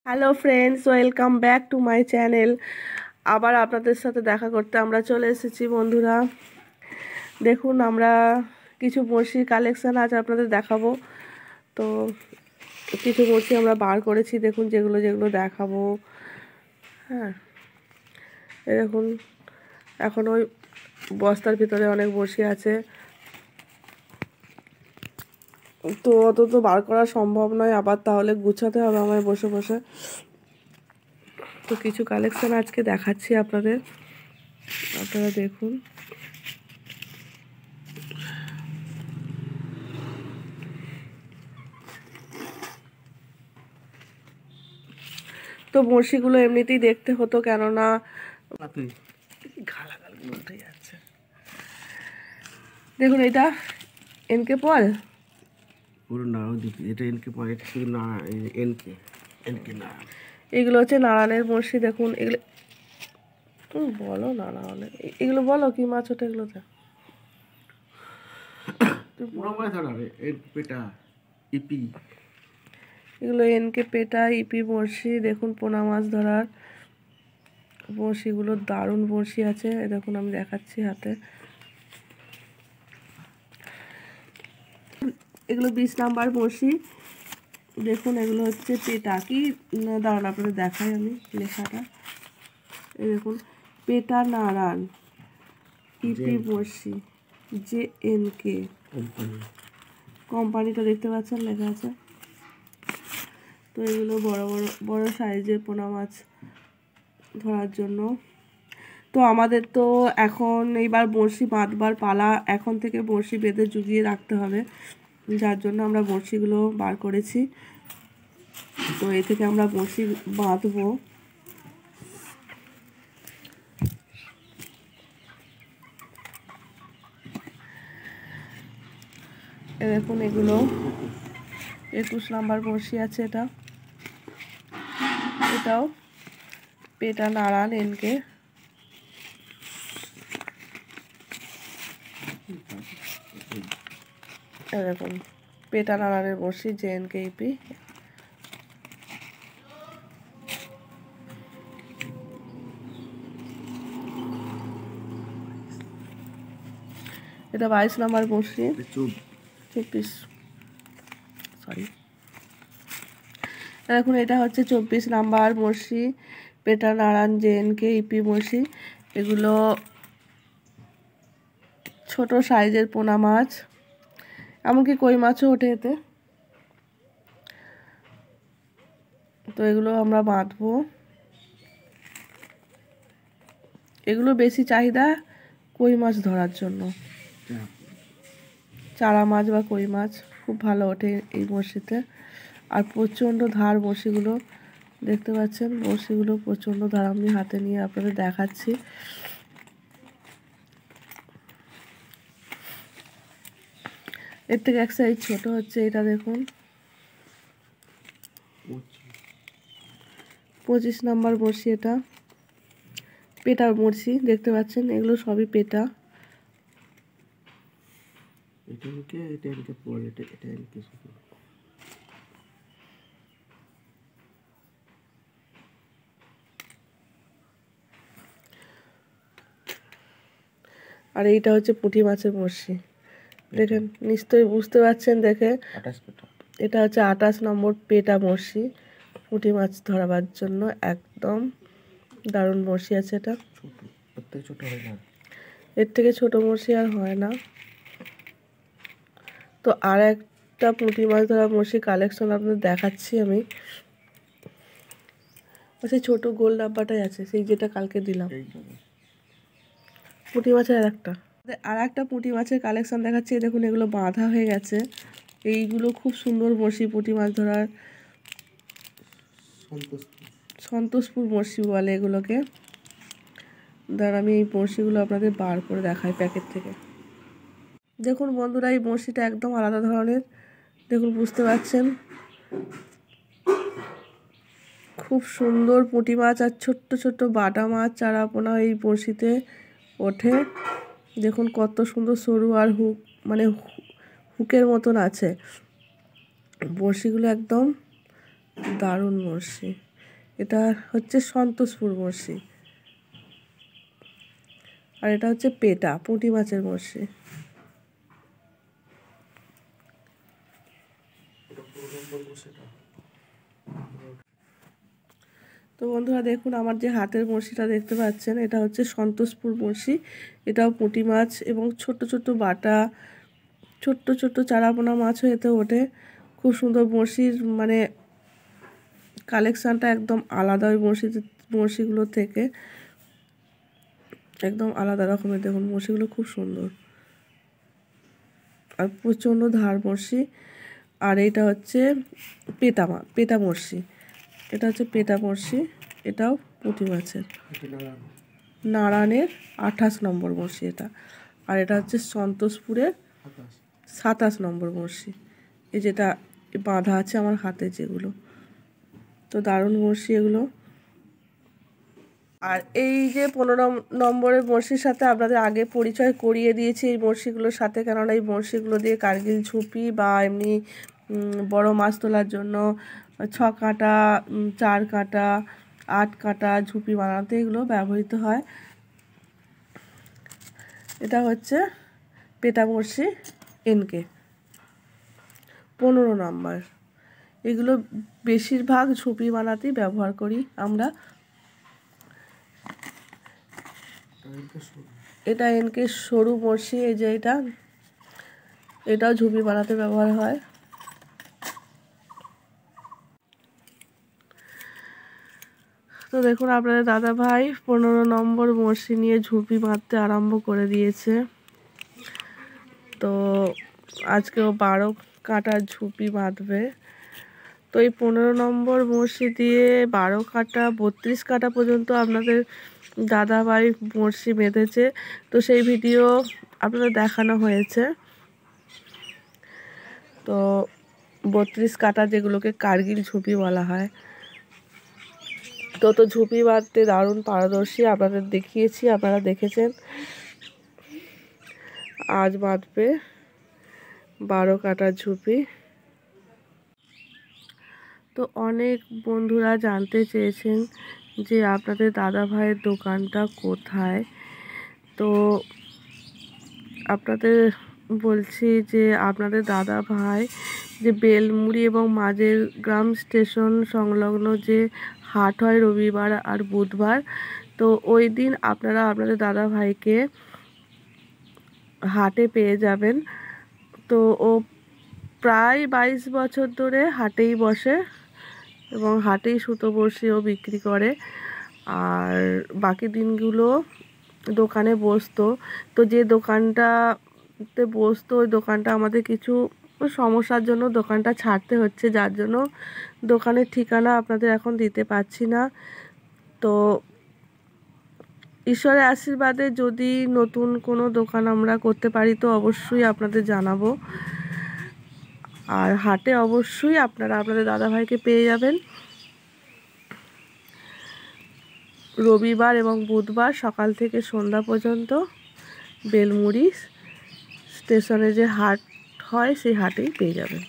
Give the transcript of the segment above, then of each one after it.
Hello friends, welcome back to my channel. আবার আপনাদের সাথে দেখা করতে আমরা চলে এসেছি বন্ধুরা। দেখুন, আমরা কিছু বড়শির কালেকশান আজ আপনাদের দেখাবো। তো কিছু বড়শি আমরা বার করেছি, দেখুন যেগুলো যেগুলো দেখাবো। হ্যাঁ, এই দেখুন, এখন ওই বস্তার ভিতরে অনেক বড়শি আছে, তো অত তো বার করা সম্ভব নয়, আবার তাহলে গুছাতে হবে আমায় বসে বসে। তো কিছু কালেকশান আজকে দেখাচ্ছি আপনাদের, আপনারা দেখুন। তো বড়শিগুলো এমনিতেই দেখতে হতো, কেননা গালাগালগুলো উঠে যাচ্ছে। দেখুন, এটা এনকে পল, পুরো নাড়াও দিবি, এটা এনকে পরে, এটা শুধু না এনকে এনকে না। এগুলো হচ্ছে নারায়ণের বড়শি। দেখুন এগুলো, তুমি বলো না নারায়ণের, এগুলো বলো কি মাছ ওঠে এগুলোতে? পুরো মাছ ধরাবে এনকে পেটা ইপি। এগুলো এনকে পেটা ইপি বড়শি। দেখুন পোনা মাছ ধরার বড়শিগুলো দারুণ বড়শি আছে। দেখুন আমি দেখাচ্ছি হাতে। এগুলো 20 নাম্বার বড়শি। দেখুন এগুলো হচ্ছে পেটা, কি দাঁড়ান আপনাদের দেখাই আমি লেখাটা। এই দেখুন, পেটা নারায়ণ ইপি বড়শি, JNK কোম্পানিটা দেখতে পাচ্ছেন লেখা আছে। তো এগুলো বড় বড় বড় সাইজের পোনা মাছ ধরার জন্য। তো আমাদের তো এখন এইবার বড়শি বাঁধবার পালা, এখন থেকে বড়শি বেঁধে জুগিয়ে রাখতে হবে, যার জন্য আমরা বড়শিগুলো বার করেছি। তো এ থেকে আমরা বড়শি বাঁধবো। দেখুন এগুলো 21 নাম্বার বড়শি আছে। এটাও পেটা নাড়ান এনকে। দেখুন পেটা নাড়ানের বড়শি JNK ইপি। এটা 22 নাম্বার বড়শি, 24 সরি। দেখুন এটা হচ্ছে 24 নাম্বার বড়শি, পেটা নাড়ান JNK ইপি বড়শি। এগুলো ছোট সাইজের পোনা মাছ, এমনকি কই মাছও ওঠে এতে। তো এগুলো আমরা বাঁধবো। এগুলো বেশি চাহিদা কই মাছ ধরার জন্য, চারা মাছ বা কই মাছ খুব ভালো ওঠে এই বড়শিতে। আর প্রচণ্ড ধার বড়শিগুলো, দেখতে পাচ্ছেন বড়শিগুলো প্রচণ্ড ধার। আমি হাতে নিয়ে আপনাদের দেখাচ্ছি। এর থেকে এক সাইজ ছোট হচ্ছে এটা, দেখুন 25 নাম্বার বড়শি। এটা পেটা বড়শি, দেখতে পাচ্ছেন এগুলো সবই পেটা। আর এইটা হচ্ছে পুঁটি মাছের বড়শি। দেখেন নিশ্চয়ই বুঝতে পারছেন দেখে, এটা হচ্ছে 28 নম্বর পেটা বড়শি, পুঁটি মাছ ধরাবার জন্য একদম দারুণ বড়শি আছে এটা। এর থেকে ছোট বড়শি আর হয় না। তো আর একটা পুঁটি মাছ ধরা বড়শি কালেকশন আপনাদের দেখাচ্ছি আমি। সেই ছোট গোল ডাব্বাটাই আছে, সেই যেটা কালকে দিলাম। পুঁটি মাছের আর একটা পুঁটি মাছের কালেকশন দেখাচ্ছি। দেখুন এগুলো বাঁধা হয়ে গেছে। এইগুলো খুব সুন্দর বড়শি পুঁটি মাছ ধরার, সন্তোষপুর বড়শি বলে এগুলোকে। দাঁড়া আমি এই বড়শিগুলো আপনাদের বার করে দেখাই প্যাকেট থেকে। দেখুন বন্ধুরা, এই বড়শিটা একদম আলাদা ধরনের। দেখুন বুঝতে পারছেন, খুব সুন্দর পুঁটি মাছ আর ছোট্ট ছোট্ট বাটা মাছ চারাপোনা এই বড়শিতে ওঠে। দেখুন কত সুন্দর সরু আর হুক, মানে হুকের মতন আছে বড়শিগুলো, একদম দারুণ বড়শি। এটা হচ্ছে সন্তোষপুর বড়শি, আর এটা হচ্ছে পেটা পুঁটি মাছের বড়শি। তো বন্ধুরা দেখুন, আমার যে হাতের বড়শিটা দেখতে পাচ্ছেন, এটা হচ্ছে সন্তোষপুর বড়শি। এটাও পুঁটি মাছ এবং ছোট ছোট বাটা, ছোট্ট ছোট্ট চারাপোনা মাছও এতে ওঠে। খুব সুন্দর বড়শির মানে কালেকশানটা একদম আলাদা ওই বড়শিগুলো থেকে, একদম আলাদা রকমের। দেখুন বড়শিগুলো খুব সুন্দর আর প্রচণ্ড ধার বড়শি। আর এটা হচ্ছে পেটা বড়শি, এটা হচ্ছে পেটা বড়শি, এটাও পুঁটি মাছের, নারায়ণের 28 নম্বর বড়শি এটা। আর এটা হচ্ছে সন্তোষপুরের 27 নম্বর বড়শি, এই যেটা বাঁধা আছে আমার হাতে যেগুলো। তো দারুণ বড়শি এগুলো। আর এই যে 15 নম্বরের বড়শির সাথে আপনাদের আগে পরিচয় করিয়ে দিয়েছি এই বড়শিগুলোর সাথে, কেননা এই বড়শিগুলো দিয়ে কার্গিল ঝুপি বা এমনি বড় মাছ তোলার জন্য 6 কাঁটা, 4 কাঁটা, 8 কাঁটা ঝুপি বানাতে এগুলো ব্যবহৃত হয়। এটা হচ্ছে পেটা বড়শি এনকে 15 নম্বর। এগুলো বেশিরভাগ ঝুপি বানাতেই ব্যবহার করি আমরা। এটা এনকে সরু বড়শি, এই যে এটাও ঝুপি বানাতে ব্যবহার হয়। তো দেখুন আপনাদের দাদা ভাই 15 নম্বর বড়শি নিয়ে ঝুপি বাঁধতে আরম্ভ করে দিয়েছে। তো আজকেও 12 কাঁটার ঝুপি বাঁধবে। তো এই 15 নম্বর বড়শি দিয়ে 12 কাঁটা 32 কাঁটা পর্যন্ত আপনাদের দাদা ভাই বড়শি বেঁধেছে। তো সেই ভিডিও আপনাদের দেখানো হয়েছে। তো 32 কাঁটা যেগুলোকে কার্গিল ঝুপি বলা হয়। তো ঝুপি বাঁধতে দারুণ পারদর্শী, আপনাদের দেখিয়েছি, আপনারা দেখেছেন। আজ বাঁধবে 12 কাঁটার ঝুপি। তো অনেক বন্ধুরা জানতে চেয়েছেন যে আপনাদের দাদা ভাইয়ের দোকানটা কোথায়। তো আপনাদের বলছি যে আপনাদের দাদা ভাই যে বেলমুড়ি এবং মাঝের গ্রাম স্টেশন সংলগ্ন যে হাট হয় রবিবার আর বুধবার, তো ওই দিন আপনারা আপনাদের দাদা ভাইকে হাটে পেয়ে যাবেন। তো ও প্রায় 22 বছর ধরে হাটেই বসে এবং হাটেই সুতো বড়শিও বিক্রি করে। আর বাকি দিনগুলো দোকানে বসতো। তো যে দোকানটাতে বসতো ওই দোকানটা আমাদের কিছু সমস্যার জন্য দোকানটা ছাড়তে হচ্ছে, যার জন্য দোকানের ঠিকানা আপনাদের এখন দিতে পারছি না। তো ঈশ্বরের আশীর্বাদে যদি নতুন কোনো দোকান আমরা করতে পারি তো অবশ্যই আপনাদের জানাবো। আর হাটে অবশ্যই আপনারা আপনাদের দাদাভাইকে পেয়ে যাবেন রবিবার এবং বুধবার সকাল থেকে সন্ধ্যা পর্যন্ত বেলমুড়ি স্টেশনে যে হাট হয় সেই হাটেই পেয়ে যাবেন।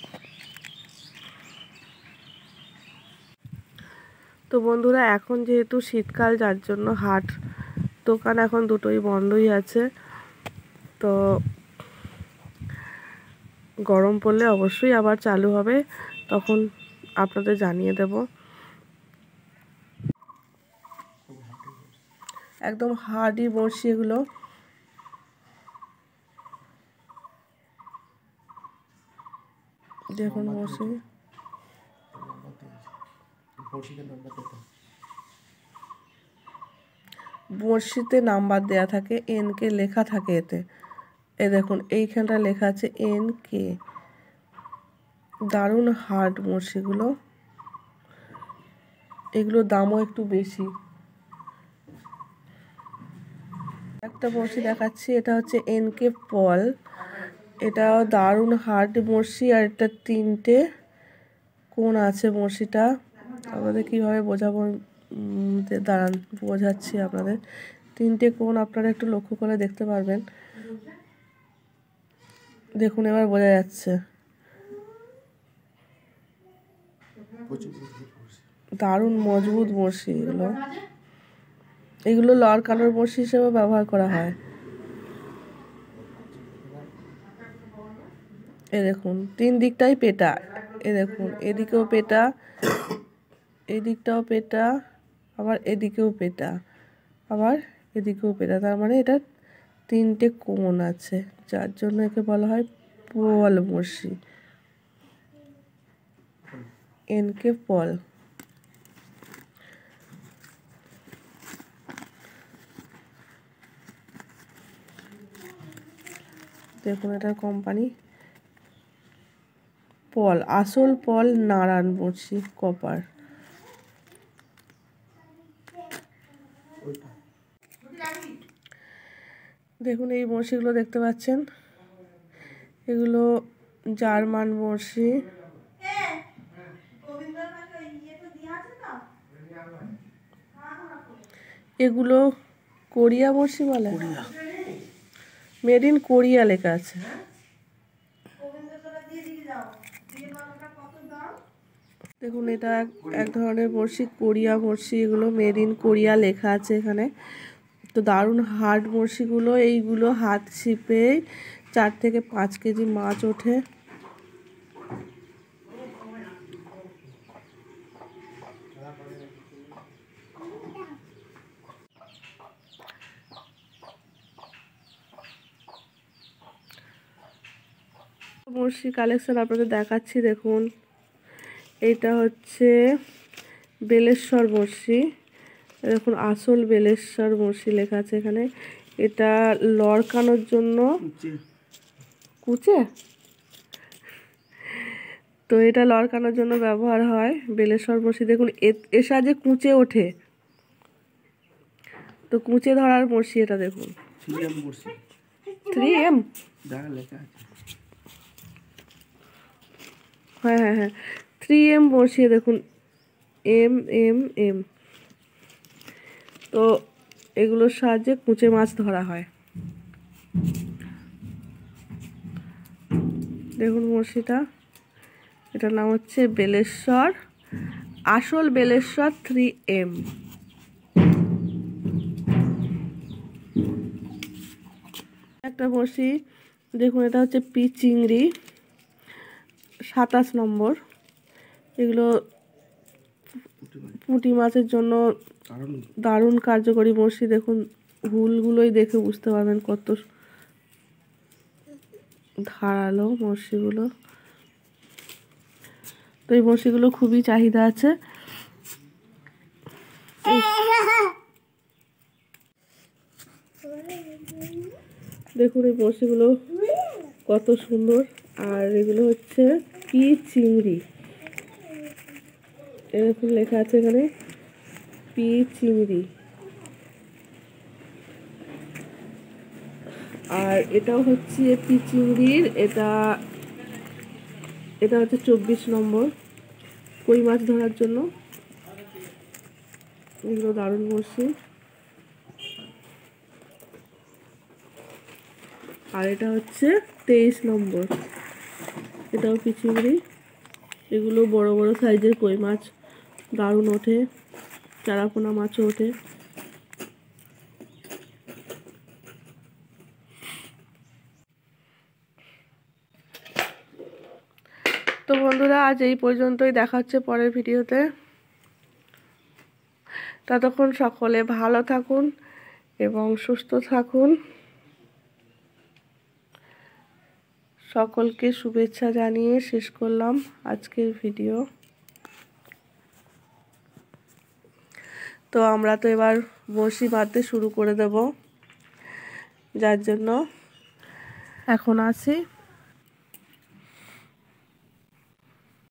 তো বন্ধুরা এখন যেহেতু শীতকাল, যার জন্য হাট দোকান এখন দুটোই বন্ধই আছে। তো গরম পড়লে অবশ্যই আবার চালু হবে, তখন আপনাদের জানিয়ে দেব। একদম হার্ডি বড়শি এগুলো। দেখুন বড়শি, বড়শিতে নাম্বার দেয়া থাকে, এনকে লেখা থাকে এতে। দেখুন এইখানটা লেখা আছে এনকে। দারুণ হার্ড বড়শিগুলো, এগুলোর দামও একটু বেশি। একটা বড়শি দেখাচ্ছি, এটা হচ্ছে এনকে পল। এটাও দারুণ হার্ড বড়শি, আর এটা 3টে কোণ আছে বড়শিটা। আপনাদের কীভাবে বোঝাবো, দাঁড়ান বোঝাচ্ছি আপনাদের। 3টে কোণ আপনারা একটু লক্ষ্য করে দেখতে পারবেন। দেখুন এবার বোঝা যাচ্ছে। দারুণ মজবুত বড়শি এগুলো। এগুলো লড়কানোর বড়শি হিসেবে ব্যবহার করা হয়। এ দেখুন 3 দিকটাই পেটা। এ দেখুন এদিকেও পেটা, এদিকটাও পেটা, আবার এদিকেও পেটা, আবার এদিকেও পেটা। তার মানে এটা 3টে কোণ আছে, যার জন্য একে বলা হয় পল বড়শি। এনকে পল। দেখুন এটার কোম্পানি পল, আসল পল নারায়ণ বড়শি, কপার। দেখুন এই বড়শিগুলো দেখতে পাচ্ছেন, এগুলো জার্মান বড়শি। এগুলো কোরিয়া বড়শি বলে, মেড ইন কোরিয়া লেখা আছে। দেখুন এটা এক ধরনের বড়শি, কোরিয়া বড়শি। এগুলো মেড ইন কোরিয়া লেখা আছে এখানে। তো দারুণ হার্ড বড়শিগুলো। এইগুলো হাত ছিপে 4 থেকে 5 কেজি মাছ ওঠে। বড়শি কালেকশন আপনাদের দেখাচ্ছি। দেখুন এটা হচ্ছে বেলেশ্বর বড়শি। দেখুন আসল বেলেশ্বর বড়শি লেখা আছে এখানে। এটা লড়কানোর জন্য কুচে, তো এটা লড়কানোর জন্য ব্যবহার হয় বেলেশ্বর বড়শি। দেখুন এর সাহায্যে কুচে ওঠে, তো কুচে ধরার বড়শি এটা। দেখুন 3M হ্যাঁ হ্যাঁ হ্যাঁ 3M বড়শি। দেখুন M। তো এগুলোর সাহায্যে কুচে মাছ ধরা হয়। দেখুন বড়শিটা, এটার নাম হচ্ছে বেলেশ্বর, আসল বেলেশ্বর 3M। একটা বড়শি দেখুন, এটা হচ্ছে পি চিংড়ি 27 নম্বর। এগুলো পুঁটি মাছের জন্য দারুণ কার্যকরী বড়শি। দেখুন হুলগুলোই দেখে বুঝতে পারবেন কত ধারালো বড়শিগুলো। তো এই বড়শিগুলো খুবই চাহিদা আছে। দেখুন এই বড়শিগুলো কত সুন্দর। আর এগুলো হচ্ছে পি চিংড়ি, এরকম লেখা আছে এখানে পি চিংড়ি। আর এটাও হচ্ছে পি চিংড়ির, এটা হচ্ছে 24 নম্বর, কই মাছ ধরার জন্য। এগুলো দারুণ বড়শি। আর এটা হচ্ছে 23 নম্বর, এটাও পি চিংড়ি। এগুলো বড় বড় সাইজের কই মাছ দারুণ ওঠে, চারাপোনা মাছও ওঠে। তো বন্ধুরা আজ এই পর্যন্তই, দেখা হচ্ছে পরের ভিডিওতে। ততক্ষণ সকলে ভালো থাকুন এবং সুস্থ থাকুন। সকলকে শুভেচ্ছা জানিয়ে শেষ করলাম আজকের ভিডিও। তো আমরা তো এবার বড়শি বাঁধতে শুরু করে দেব, যার জন্য এখন আসি।